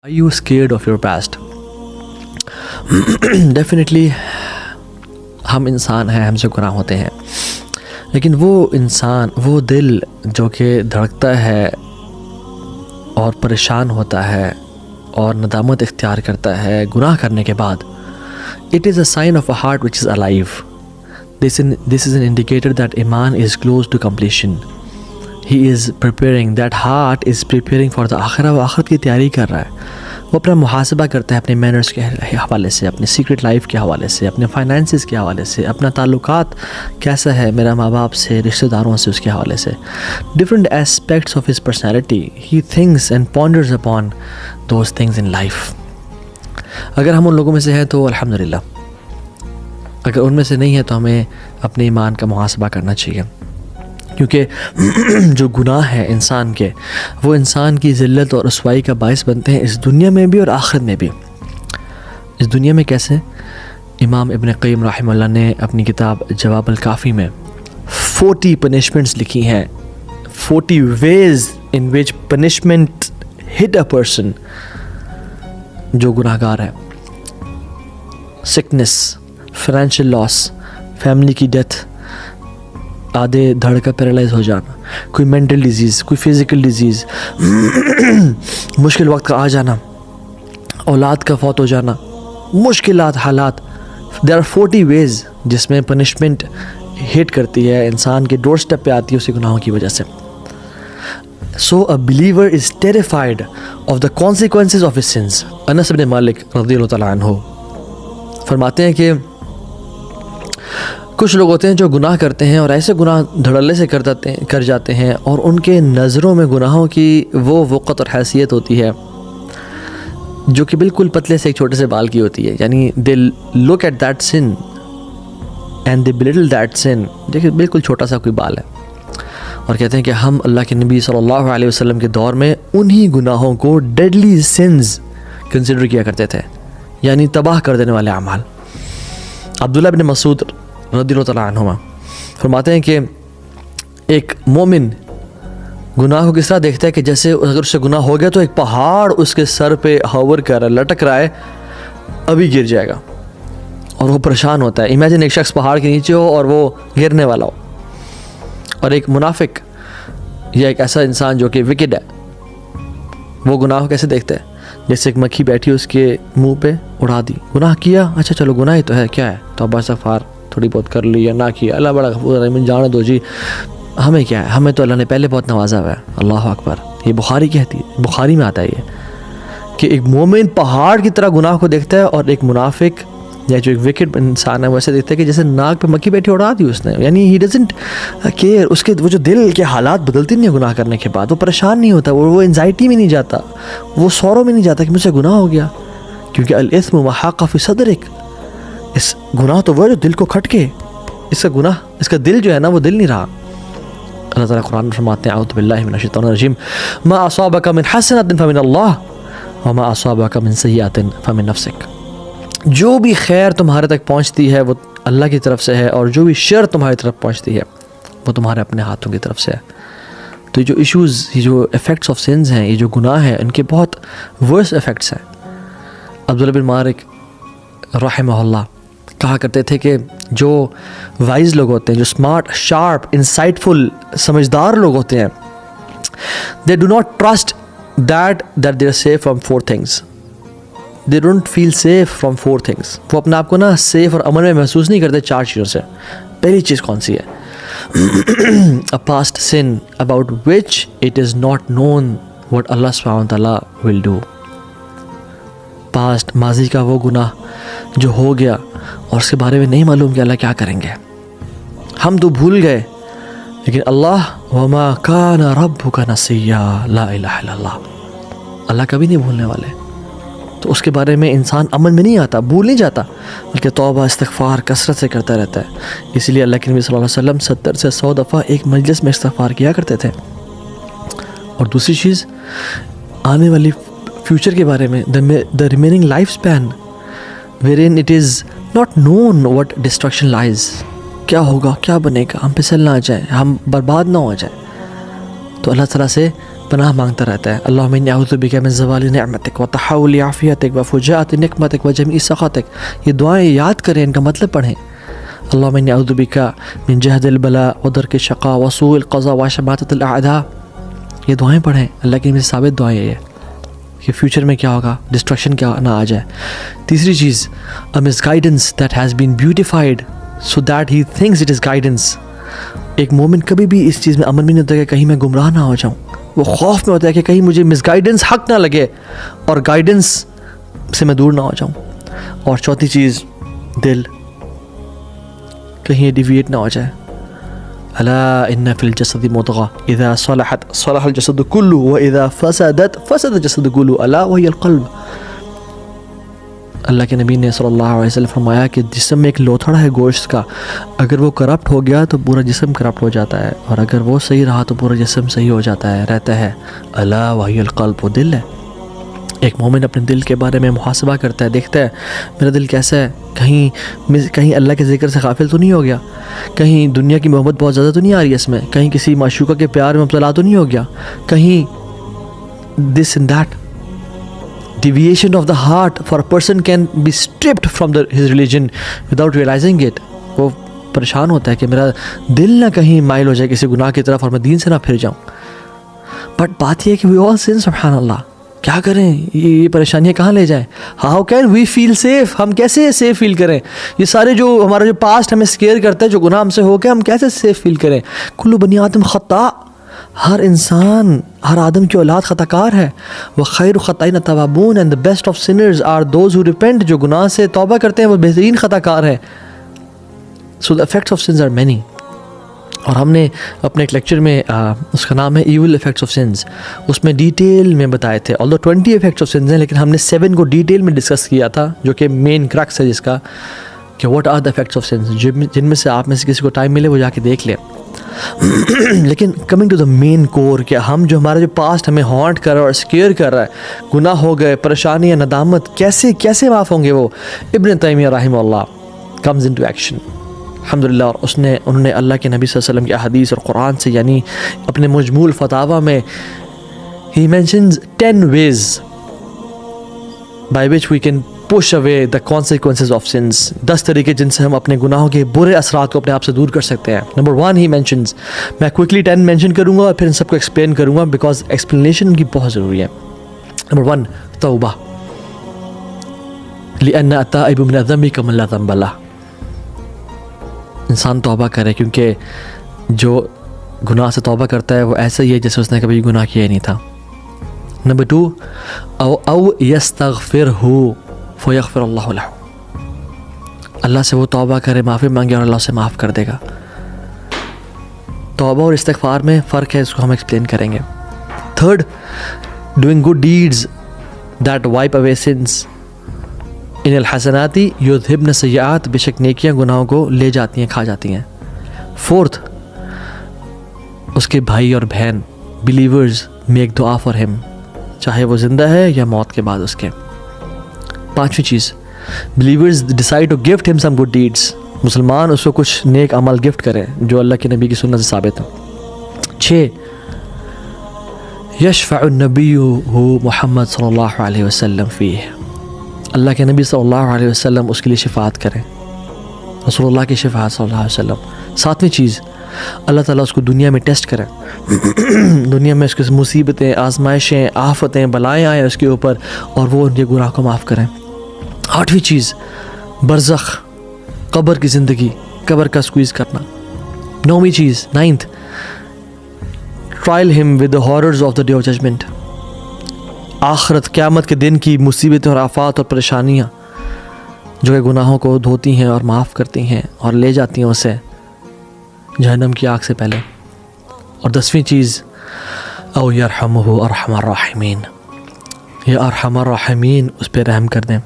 Are you scared of your past? Definitely ہم انسان ہیں, ہم سے گناہ ہوتے ہیں, لیکن وہ انسان, وہ دل جو کہ دھڑکتا ہے اور پریشان ہوتا ہے اور ندامت اختیار کرتا ہے گناہ کرنے کے بعد, it is a sign of a heart which is alive. This is an indicator that iman is close to completion. He is preparing, that heart is preparing for the آخرہ, وہ آخرت کی تیاری کر رہا ہے. وہ اپنا محاسبہ کرتا ہے اپنے مینرز کے حوالے سے, اپنے سیکرٹ لائف کے حوالے سے, اپنے فائنینسز کے حوالے سے, اپنا تعلقات کیسا ہے میرا ماں باپ سے, رشتہ داروں سے, اس کے حوالے سے, different aspects of his personality. He thinks and ponders upon those things in life. اگر ہم ان لوگوں میں سے ہیں تو الحمدللہ, اگر ان میں سے نہیں ہے تو ہمیں اپنے ایمان کا محاسبہ کرنا چاہیے, کیونکہ جو گناہ ہیں انسان کے, وہ انسان کی ذلت اور رسوائی کا باعث بنتے ہیں اس دنیا میں بھی اور آخرت میں بھی. اس دنیا میں کیسے؟ امام ابن قیم رحمہ اللہ نے اپنی کتاب جواب الکافی میں 40 پنشمنٹس لکھی ہیں, 40 ways in which punishment hit a person جو گناہ گار ہے. سکنس, فائنینشیل لاس, فیملی کی ڈیتھ, آدھے دھڑ کا پیرالائز ہو جانا, کوئی مینٹل ڈیزیز, کوئی فزیکل ڈیزیز, مشکل وقت کا آ جانا, اولاد کا فوت ہو جانا, مشکلات, حالات. دیر آر 40 ways جس میں پنشمنٹ ہٹ کرتی ہے, انسان کے ڈور سٹیپ پہ آتی ہے اسی گناہوں کی وجہ سے. So a believer is terrified of the consequences of his sins. Anas bin Malik رضی اللہ تعالیٰ عنہ فرماتے ہیں کہ کچھ لوگ ہوتے ہیں جو گناہ کرتے ہیں اور ایسے گناہ دھڑلے سے کر جاتے ہیں, اور ان کے نظروں میں گناہوں کی وہ وقت اور حیثیت ہوتی ہے جو کہ بالکل پتلے سے ایک چھوٹے سے بال کی ہوتی ہے. یعنی they look at that sin and they belittle that sin, دیکھیں بالکل چھوٹا سا کوئی بال ہے, اور کہتے ہیں کہ ہم اللہ کے نبی صلی اللہ علیہ وسلم کے دور میں انہی گناہوں کو ڈیڈلی سنز کنسیڈر کیا کرتے تھے, یعنی تباہ کر دینے والے اعمال. عبداللہ بن مسعود رضی اللہ تعالیٰ عنہما فرماتے ہیں کہ ایک مومن گناہ کو کس طرح دیکھتا ہے کہ جیسے اگر اس سے گناہ ہو گیا تو ایک پہاڑ اس کے سر پہ ہوور کر رہا ہے, لٹک رہا ہے, ابھی گر جائے گا, اور وہ پریشان ہوتا ہے. امیجن ایک شخص پہاڑ کے نیچے ہو اور وہ گرنے والا ہو. اور ایک منافق یا ایک ایسا انسان جو کہ وکڈ ہے, وہ گناہ کو کیسے دیکھتا ہے؟ جیسے ایک مکھی بیٹھی اس کے منہ پہ اڑا دی, گناہ کیا, اچھا چلو گناہ ہی تو ہے, کیا ہے, توبہ استغفار تھوڑی بہت کر لی یا نہ کیا, اللہ بڑا غفور رحیم, جانے دو جی, ہمیں کیا ہے, ہمیں تو اللہ نے پہلے بہت نوازا ہوا ہے. اللہ اکبر. یہ بخاری کہتی ہے, بخاری میں آتا ہے یہ کہ ایک مومن پہاڑ کی طرح گناہ کو دیکھتا ہے, اور ایک منافق یا جو ایک وکٹ انسان ہے ویسے دیکھتا ہے کہ جیسے ناک پہ مکھی بیٹھی اڑا دی اس نے. یعنی ہی ڈزنٹ کیئر, اس کے وہ جو دل کے حالات بدلتے نہیں ہیں گناہ کرنے کے بعد, وہ پریشان نہیں ہوتا, وہ انزائٹی میں نہیں جاتا, وہ سورو میں نہیں جاتا کہ مجھ سے گناہ ہو گیا, کیونکہ الاثم ما حاق فی صدرک. اس گناہ تو وہ جو دل کو کھٹ کے, اس کا گناہ, اس کا دل جو ہے نا وہ دل نہیں رہا. اللہ تعالیٰ قرآن میں فرماتے ہیں اعوذ باللہ من الشیطان الرجیم ما اصابک من حسنۃ فمن اللہ وما اصابک من سیئۃ فمن نفسک. جو بھی خیر تمہارے تک پہنچتی ہے وہ اللہ کی طرف سے ہے, اور جو بھی شر تمہاری طرف پہنچتی ہے وہ تمہارے اپنے ہاتھوں کی طرف سے ہے. تو یہ جو ایشوز, یہ جو افیکٹس آف سنز ہیں, یہ جو گناہ ہیں, ان کے بہت ورس افیکٹس ہیں. عبداللہ بن مالک رحمہ اللہ کہا کرتے تھے کہ جو وائز لوگ ہوتے ہیں, جو اسمارٹ, شارپ, انسائٹفل, سمجھدار لوگ ہوتے ہیں, they do not trust that they are safe from 4 things. They don't feel safe from 4 things. وہ اپنے آپ کو نا سیف اور امن میں محسوس نہیں کرتے 4 چیزوں سے. پہلی چیز کون سی ہے؟ a past sin about which it is not known what Allah subhanahu wa ta'ala will do. Past, ماضی کا وہ گناہ جو ہو گیا اور اس کے بارے میں نہیں معلوم کہ اللہ کیا کریں گے. ہم تو بھول گئے, لیکن اللہ وما کان ربک نسیا, لا الہ الا اللہ, اللہ کبھی نہیں بھولنے والے. تو اس کے بارے میں انسان امن میں نہیں آتا, بھول نہیں جاتا, بلکہ توبہ استغفار کثرت سے کرتا رہتا ہے. اسی لیے اللہ کے نبی صلی اللہ علیہ وسلم 70 سے 100 دفعہ ایک مجلس میں استغفار کیا کرتے تھے. اور دوسری چیز آنے والی فیوچر کے بارے میں, the remaining life span where in it is not known what destruction lies, کیا ہوگا, کیا بنے گا, ہم پھسل نہ آ جائیں, ہم برباد نہ ہو جائیں. تو اللہ تعالیٰ سے پناہ مانگتا رہتا ہے. اللہم انی اعوذ بک من زوال نعمتک و تحول عافیتک و فجاءۃ نقمتک و جمیع سخطک. یہ دعائیں یاد کریں، ان کا مطلب پڑھیں. اللہم انی اعوذ بک من جہد البلاء و درک الشقاء و سوء القضاء و شماتۃ الاعداء. یہ دعائیں پڑھیں. اللہ کی میں ثابت دعائیں یہ ہے کہ فیوچر میں کیا ہوگا، ڈسٹرکشن کیا نہ آ جائے. تیسری چیز misguidance that has been beautified so that he thinks it is guidance. ایک مومن کبھی بھی اس چیز میں امن میں نہیں ہوتا کہ کہیں میں گمراہ نہ ہو جاؤں. وہ خوف میں ہوتا ہے کہ کہیں مجھے مس گائیڈنس حق نہ لگے اور گائیڈنس سے میں دور نہ ہو جاؤں. اور چوتھی چیز دل، کہیں یہ ڈیویٹ نہ ہو جائے. الا ان فی الجسد مضغہ اذا صلحت صلح الجسد کلہ واذا فسدت فسد الجسد کلہ الا وہی القلب. اللہ کے نبی نے صلی اللہ علیہ وسلم فرمایا کہ جسم میں ایک لوتھڑا ہے گوشت کا، اگر وہ کرپٹ ہو گیا تو پورا جسم کرپٹ ہو جاتا ہے، اور اگر وہ صحیح رہا تو پورا جسم صحیح ہو جاتا ہے، رہتا ہے. الا وہی القلب، وہ دل ہے. ایک مومن اپنے دل کے بارے میں محاسبہ کرتا ہے، دیکھتا ہے میرا دل کیسا ہے، کہیں اللہ کے ذکر سے غافل تو نہیں ہو گیا، کہیں دنیا کی محبت بہت زیادہ تو نہیں آ رہی ہے اس میں، کہیں کسی معشوقہ کے پیار میں مبتلا تو نہیں ہو گیا، کہیں this and that. Deviation of the heart for a person can be stripped from his religion without realizing it. وہ پریشان ہوتا ہے کہ میرا دل نہ کہیں مائل ہو جائے کسی گناہ کی طرف اور میں دین سے نہ پھر جاؤں. بٹ بات یہ ہے کہ we all sin, سبحان اللہ. کیا کریں، یہ پریشانیاں کہاں لے جائیں. How can we feel safe؟ ہم کیسے سیف فیل کریں؟ یہ سارے جو ہمارا جو پاسٹ ہمیں اسکیئر کرتا ہے، جو گناہ ہم سے ہو گیا، ہم کیسے سیف فیل کریں؟ کل بنی آدم خطا، ہر انسان، ہر آدم کی اولاد خطا کار ہے. وہ خیر خطائین التوابون، and the best of sinners are those who repent. جو گناہ سے توبہ کرتے ہیں وہ بہترین خطا کار ہیں. So the effects of sins are many. اور ہم نے اپنے ایک لیکچر میں اس کا نام ہے ایول افیکٹس آف سنز، اس میں ڈیٹیل میں بتائے تھے. آلدو 20 افیکٹس آف سنز ہیں، لیکن ہم نے 7 کو ڈیٹیل میں ڈسکس کیا تھا، جو کہ مین کرکس ہے جس کا کہ what are the effects of sins, جن میں سے آپ میں سے کسی کو ٹائم ملے وہ جا کے دیکھ لیں. لیکن کمنگ ٹو دا مین کور، کہ ہم جو ہمارا جو پاسٹ ہمیں ہانٹ کر رہا ہے اور اسکیئر کر رہا ہے، گناہ ہو گئے، پریشانی یا ندامت، کیسے معاف ہوں گے وہ؟ ابن تیمیہ رحمہ اللہ کمز انٹو ایکشن الحمدللہ. اور انہوں نے اللہ کے نبی صلی اللہ علیہ وسلم کی احادیث اور قرآن سے، یعنی اپنے مجموع الفتاویٰ میں ہی mentions 10 ways by which we can push away the consequences of sins. 10 طریقے جن سے ہم اپنے گناہوں کے برے اثرات کو اپنے آپ سے دور کر سکتے ہیں. نمبر 1 ہی مینشنز، میں کوئکلی 10 مینشن کروں گا اور پھر ان سب کو ایکسپلین کروں گا بیکاز ایکسپلینیشن ان کی بہت ضروری ہے. نمبر 1 توبہ، لأن التائب من الذنب كمن لا ذنب له. انسان توبہ کرے، کیونکہ جو گناہ سے توبہ کرتا ہے وہ ایسا ہی ہے جیسے اس نے کبھی گناہ کیا ہی نہیں تھا. نمبر 2 او یستغفرہ فیغفر اللہ لہ، اللہ سے وہ توبہ کرے، معافی مانگے اور اللہ اسے معاف کر دے گا. توبہ اور استغفار میں فرق ہے، اس کو ہم ایکسپلین کریں گے. 3 doing good deeds that wipe away sins. ان الحسنات یذہبن سیئات، بے شک نیکیاں گناہوں کو لے جاتی ہیں، کھا جاتی ہیں. 4 اس کے بھائی اور بہن بلیورز میک دعا فار ہم، چاہے وہ زندہ ہے یا موت کے بعد اس کے. 5ویں چیز بلیورز ڈیسائیڈ ٹو گفٹ ہم سم گڈ ڈیڈس، مسلمان اس کو کچھ نیک عمل گفٹ کریں جو اللہ کے نبی کی سنت سے ثابت ہے. 6 یشفع النبی محمد صلی اللہ علیہ وسلم فیہ، اللہ کے نبی صلی اللہ علیہ وسلم اس کے لیے شفاعت کریں، رسول اللہ کی شفاعت صلی اللہ علیہ وسلم. 7ویں چیز اللہ تعالیٰ اس کو دنیا میں ٹیسٹ کریں، دنیا میں اس کے مصیبتیں، آزمائشیں، آفتیں، بلائیں آئیں اس کے اوپر اور وہ ان کے گناہ کو معاف کریں. 8ویں چیز برزخ، قبر کی زندگی، قبر کا سکویز کرنا. 9ویں چیز 9th ٹرائل ہم with the horrors of the day of judgment, آخرت قیامت کے دن کی مصیبتیں اور آفات اور پریشانیاں جو کہ گناہوں کو دھوتی ہیں اور معاف کرتی ہیں اور لے جاتی ہیں اسے جہنم کی آگ سے پہلے. اور 10ویں چیز او یرحمہ ارحم الراحمین، یا ارحم الراحمین اس پہ رحم کر دیں.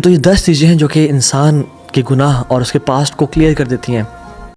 تو یہ 10 چیزیں ہیں جو کہ انسان کے گناہ اور اس کے پاسٹ کو کلیئر کر دیتی ہیں.